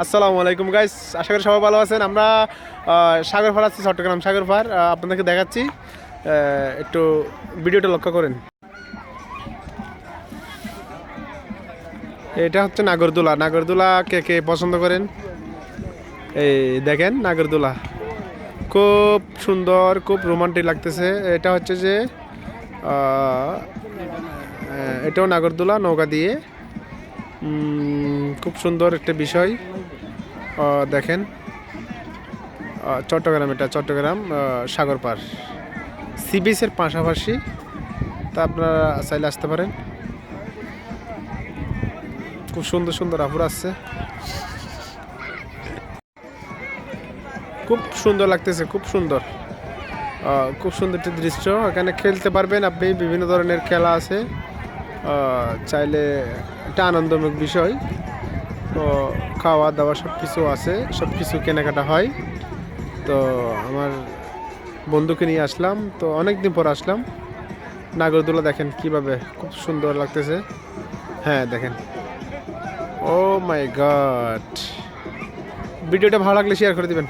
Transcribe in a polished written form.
আসসালামু আলাইকুম গাইস, আশা করি সবাই ভালো আছেন। আমরা সাগরপাড় আছি, চট্টগ্রাম সাগরপাড়। আপনাদেরকে দেখাচ্ছি, একটু ভিডিওটা লক্ষ্য করেন। এটা হচ্ছে নাগরদোলা। নাগরদোলা কে কে পছন্দ করেন? এই দেখেন নাগরদোলা, খুব সুন্দর, খুব রোমান্টিক লাগতেছে। এটা হচ্ছে যে এটাও নাগরদোলা, নৌকা দিয়ে। খুব সুন্দর একটা বিষয়। দেখেন, চট্টগ্রাম, এটা চট্টগ্রাম সাগরপাড়, সি বিচের পাশাপাশি। তা আপনারা চাইলে আসতে পারেন। খুব সুন্দর সুন্দর আপুর আসছে, খুব সুন্দর লাগতেছে, খুব সুন্দর। খুব সুন্দর একটি দৃশ্য। এখানে খেলতে পারবেন আপনি, বিভিন্ন ধরনের খেলা আছে। চাইলে এটা আনন্দমূলক বিষয়। তো খাওয়া দাওয়া সব কিছু আছে, সব কিছু কেনাকাটা হয়। তো আমার বন্ধুকে নিয়ে আসলাম, তো অনেক দিন পর আসলাম। নাগরদোলা দেখেন কিভাবে খুব সুন্দর লাগতেছে। হ্যাঁ দেখেন, ও মাই গড। ভিডিওটা ভালো লাগলে শেয়ার করে দিবেন।